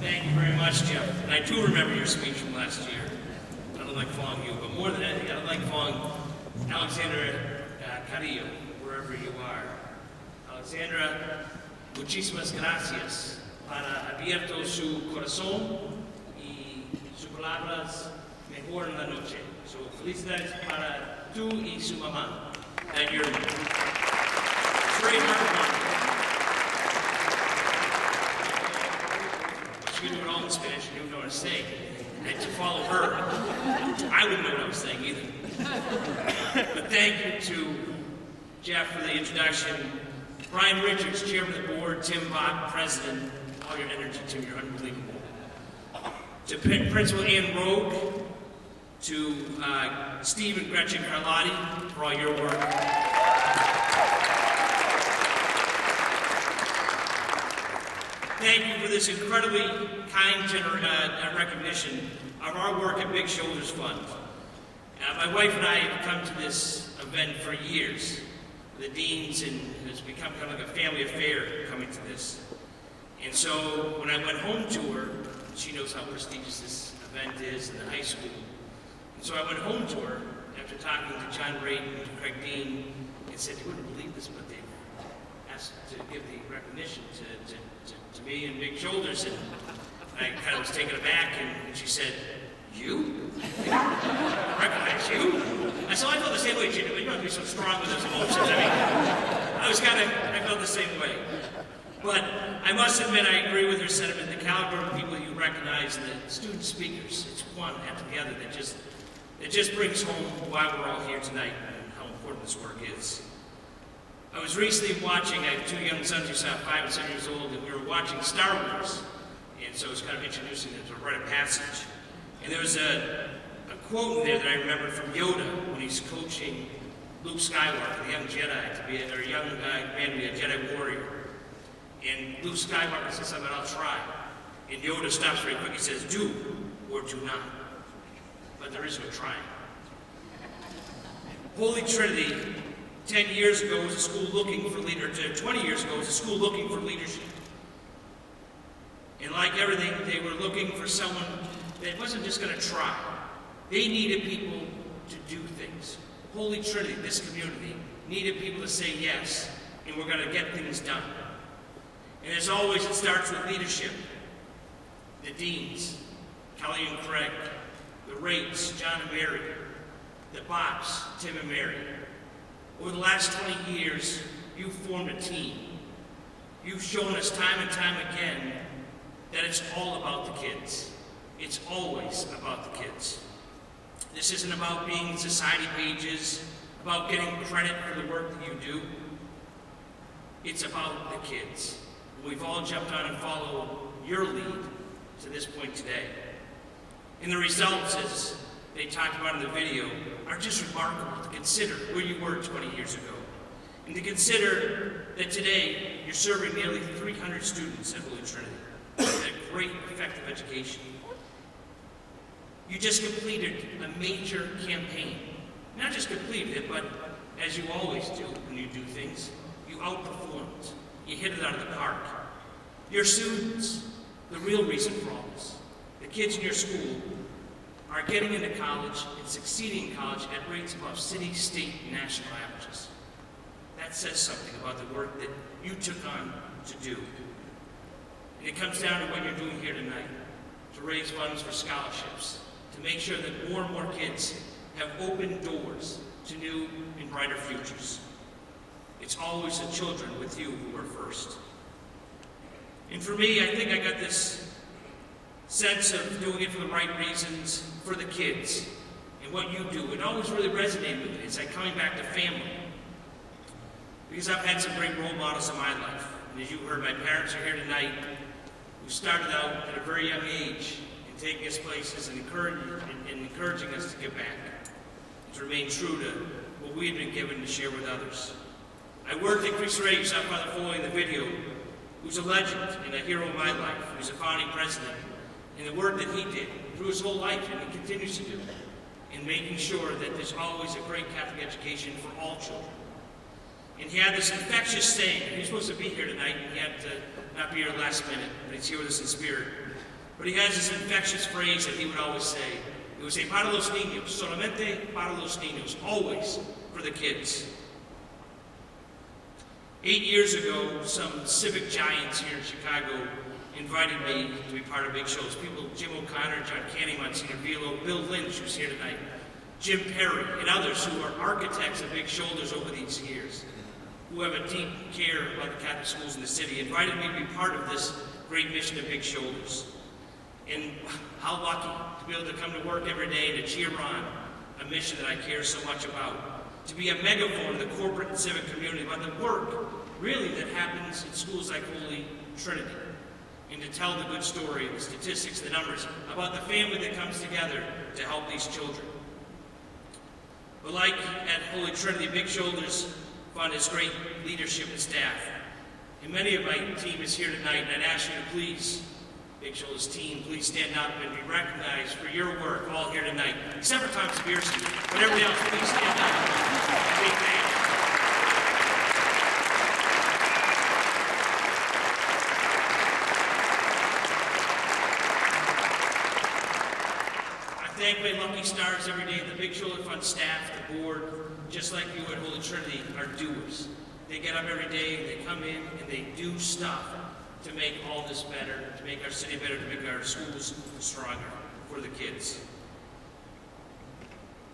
Thank you very much, Jeff. And I do remember your speech from last year. I don't like following you, but more than anything, I don't like following Alexandra Carrillo, wherever you are. Alexandra, muchísimas gracias para abierto su corazón y sus palabras mejor en la noche. So, felicidades para tú y su mamá. And you're very heartwarming. She knew it all in Spanish, you didn't know what I was saying. I had to follow her. I wouldn't know what I was saying either. But thank you to Jeff for the introduction. Brian Richards, chairman of the board, Tim Bach, president. All your energy, Tim, you're unbelievable. To Principal Ann Rogue, to Steve and Gretchen Carlotti for all your work. Thank you for this incredibly kind recognition of our work at Big Shoulders Fund. My wife and I have come to this event for years. The deans, and it's become kind of like a family affair coming to this. And so when I went home to her, she knows how prestigious this event is in the high school. And so I went home to her after talking to John Rayton and to Craig Dean and said, you wouldn't believe this, but they asked to give the recognition to me and Big Shoulders. And I kind of was taken aback, and she said, you? I recognize you? I said, I felt the same way, Gina, but you don't have to be so strong with those emotions. I mean, I felt the same way. But I must admit, I agree with her sentiment. The caliber of people you recognize, the student speakers, it's one together that just brings home why we're all here tonight and how important this work is. I was recently watching, I have two young sons who are 5 and 7 years old, and we were watching Star Wars. And so it was kind of introducing them to a rite of passage. And there was a quote in there that I remembered from Yoda when he's coaching Luke Skywalker, the young Jedi, to be a young man to be a Jedi warrior. And Luke Skywalker says something, I'll try. And Yoda stops very quick. He says, do or do not. But there is no trying. Holy Trinity, 10 years ago, was a school looking for 20 years ago, was a school looking for leadership. And like everything, they were looking for someone that wasn't just going to try. They needed people to do things. Holy Trinity, this community, needed people to say yes, and we're going to get things done. And as always, it starts with leadership. The deans, Kelly and Craig, the Rates, John and Mary, the Bops, Tim and Mary. Over the last 20 years, you've formed a team. You've shown us time and time again that it's all about the kids. It's always about the kids. This isn't about being in society pages, about getting credit for the work that you do. It's about the kids. We've all jumped on and followed your lead to this point today. And the results, as they talked about in the video, are just remarkable to consider where you were 20 years ago. And to consider that today you're serving nearly 300 students at Holy Trinity with a great, effective education. You just completed a major campaign. Not just completed it, but as you always do when you do things, you outperformed. You hit it out of the park. Your students, the real reason for all this, the kids in your school, are getting into college and succeeding in college at rates above city, state, and national averages. That says something about the work that you took on to do. And it comes down to what you're doing here tonight, to raise funds for scholarships, to make sure that more and more kids have open doors to new and brighter futures. It's always the children with you who are first. And for me, I think I got this sense of doing it for the right reasons, for the kids, and what you do. It always really resonated with me. It's like coming back to family. Because I've had some great role models in my life. And as you heard, my parents are here tonight, who started out at a very young age in taking us places and encouraging us to give back, and to remain true to what we had been given to share with others. I worked at Chris Ray, you saw Father Foley in the video, who's a legend and a hero in my life, who's a founding president, and the work that he did through his whole life, and he continues to do, in making sure that there's always a great Catholic education for all children. And he had this infectious saying, and he's supposed to be here tonight, and he had to not be here last minute, but he's here with us in spirit. But he has this infectious phrase that he would always say. He would say, para los niños, solamente para los niños, always for the kids. 8 years ago, some civic giants here in Chicago invited me to be part of big shows. People, Jim O'Connor, John Canning, Monsignor Velo, Bill Lynch, who's here tonight, Jim Perry, and others who are architects of big shoulders over these years, who have a deep care about the Catholic schools in the city, invited me to be part of this great mission of Big Shoulders. And how lucky to be able to come to work every day to cheer on a mission that I care so much about, to be a megaphone in the corporate and civic community about the work, really, that happens in schools like Holy Trinity, and to tell the good story, the statistics, the numbers, about the family that comes together to help these children. But like at Holy Trinity, Big Shoulders Fund has great leadership and staff. And many of my team is here tonight, and I'd ask you to please, Big Shoulders team, please stand up and be recognized for your work all here tonight. Except for Tom Spearson, but everybody else, please stand up. Big thanks. I thank my lucky stars every day, the Big Shoulder Fund staff, the board, just like you at Holy Trinity, are doers. They get up every day, they come in, and they do stuff to make all this better, to make our city better, to make our schools stronger for the kids.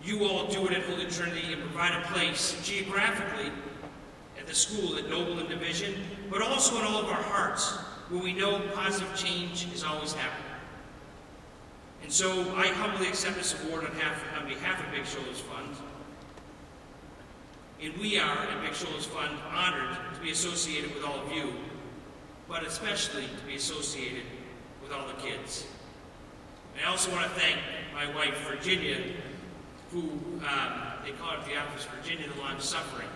You all do it at Holy Trinity and provide a place geographically at the school at Noble and Division, but also in all of our hearts, where we know positive change is always happening. And so I humbly accept this award on behalf of Big Shoulders Fund. And we are, at Big Shoulders Fund, honored to be associated with all of you, but especially to be associated with all the kids. And I also want to thank my wife, Virginia, who, they call it the Office Virginia, the long-suffering.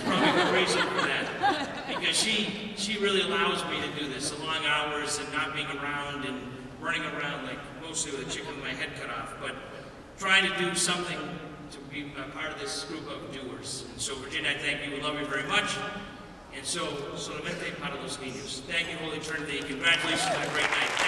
Probably a good reason for that, because she really allows me to do this, the long hours and not being around and running around like mostly with a chicken with my head cut off, but trying to do something to be a part of this group of doers. And so, Virginia, I thank you. We love you very much. And so, solamente para los niños. Thank you, Holy Trinity. Congratulations on a great night.